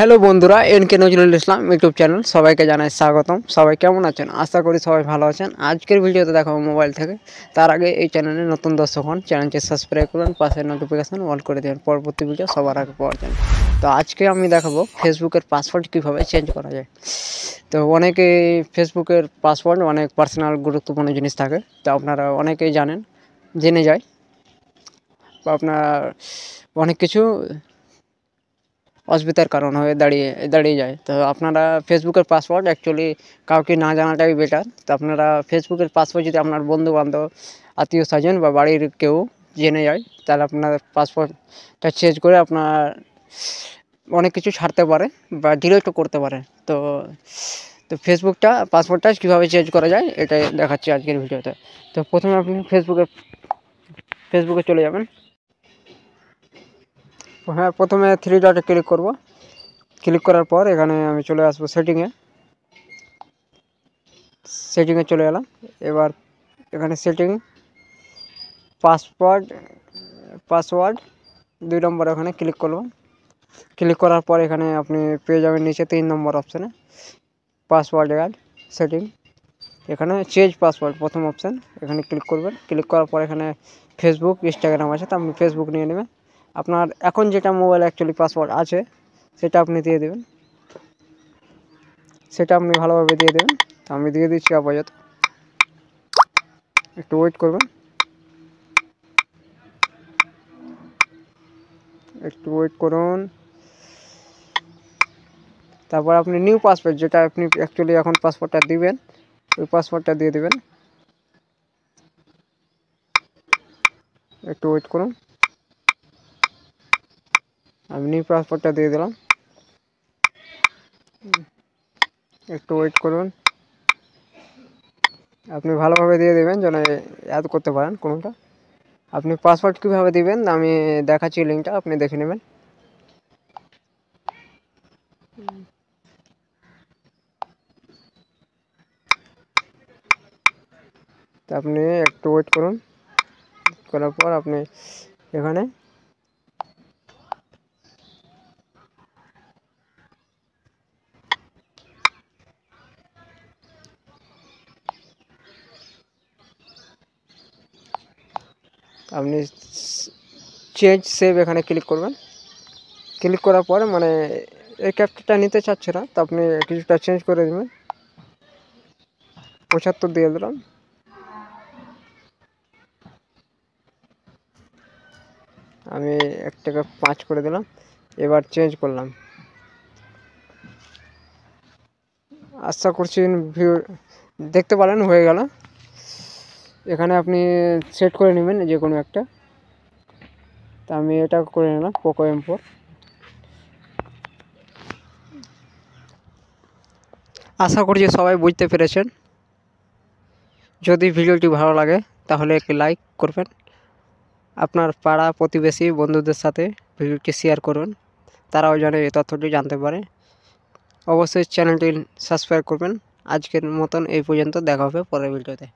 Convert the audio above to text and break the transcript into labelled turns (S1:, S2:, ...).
S1: Hello বন্ধুরা, NK Nazrul Islam YouTube channel সবাইকে জানাই স্বাগতম। সবাই কেমন আছেন? আশা করি সবাই ভালো আছেন। আজকের ভিডিওতে দেখাবো মোবাইল থেকে। তার আগে এই চ্যানেলে নতুন দর্শক হন, চ্যানেলটি সাবস্ক্রাইব করুন, পাশের নোটিফিকেশন অল করে দেবেন পরবর্তী ভিডিও সবার আগে পাওয়ার জন্য। তো আজকে আমি দেখাবো ফেসবুকের পাসওয়ার্ড কীভাবে চেঞ্জ করা যায়। তো অনেকে ফেসবুকের পাসওয়ার্ড অনেক পার্সোনাল গুরুত্বপূর্ণ জিনিস থাকে, তো আপনারা অনেকেই জানেন, জেনে যায় বা আপনার অনেক কিছু অসুবিধার কারণ হয়ে দাঁড়িয়ে যায়। তো আপনারা ফেসবুকের পাসওয়ার্ড অ্যাকচুয়ালি কাউকে না জানাটাই বেটার। তো আপনারা ফেসবুকের পাসওয়ার্ড যদি আপনার বন্ধুবান্ধব, আত্মীয় স্বজন বা বাড়ির কেউ জেনে যায়, তাহলে আপনার পাসওয়ার্ডটা চেঞ্জ করে আপনার অনেক কিছু ছাড়তে পারে বা ডিলিটও করতে পারে। তো তো পাসওয়ার্ডটা কীভাবে চেঞ্জ করা যায় এটাই দেখাচ্ছি আজকের ভিডিওতে। তো প্রথমে আপনি ফেসবুকে চলে যাবেন। হ্যাঁ, প্রথমে থ্রি ডটে ক্লিক করব। ক্লিক করার পর এখানে আমি চলে আসবো সেটিংয়ে চলে এলাম। এবার এখানে পাসওয়ার্ড 2 নম্বর এখানে ক্লিক করলাম। ক্লিক করার পর এখানে আপনি পেয়ে যাবেন নিচে 3 নম্বর অপশানে পাসওয়ার্ড অ্যাড সেটিং। এখানে চেঞ্জ পাসওয়ার্ড প্রথম অপশান, এখানে ক্লিক করবেন। ক্লিক করার পর এখানে ফেসবুক, ইনস্টাগ্রাম আছে, তো আপনি ফেসবুক নিয়ে নেবেন। আপনার এখন যেটা মোবাইল অ্যাকচুয়ালি পাসওয়ার্ড আছে সেটা আপনি দিয়ে দেবেন, সেটা আপনি ভালোভাবে দিয়ে দেবেন। তো আমি দিয়ে দিচ্ছি আপাতত, একটু ওয়েট করবেন। তারপর আপনি নিউ পাসওয়ার্ড, যেটা আপনি অ্যাকচুয়ালি এখন পাসওয়ার্ডটা দিবেন, ওই পাসওয়ার্ডটা দিয়ে দেবেন। একটু ওয়েট করুন, আমি নিউ পাসওয়ার্ডটা দিয়ে দিলাম। একটু ওয়েট করুন, আপনি ভালোভাবে দিয়ে দেবেন যেন অ্যাড করতে পারেন কোনোটা। আপনি পাসওয়ার্ড কীভাবে দিবেন আমি দেখাচ্ছি, লিঙ্কটা আপনি দেখে নেবেন। তো আপনি একটু ওয়েট করুন, করার পর আপনি এখানে আপনি চেঞ্জ সেভ এখানে ক্লিক করবেন। ক্লিক করার পর মানে এই ক্যাপচারটা নিতে চাচ্ছে না, তো আপনি কিছুটা চেঞ্জ করে দেবেন। 75 দিয়ে দিলাম। আমি 1 টাকা 5 করে দিলাম। এবার চেঞ্জ করলাম। আশা করছি ভিউ দেখতে পারেন হয়ে গেল। এখানে আপনি সেট করে নেবেন যে কোনো একটা। তা আমি এটা করে নিলাম, পোকো M4। আশা করছি সবাই বুঝতে পেরেছেন। যদি ভিডিওটি ভালো লাগে তাহলে একটি লাইক করবেন, আপনার পাড়া প্রতিবেশী বন্ধুদের সাথে ভিডিওটি শেয়ার করুন, তারাও যেন এই তথ্যটি জানতে পারে। অবশ্যই চ্যানেলটি সাবস্ক্রাইব করবেন। আজকের মতন এই পর্যন্ত, দেখা হবে পরের ভিডিওতে।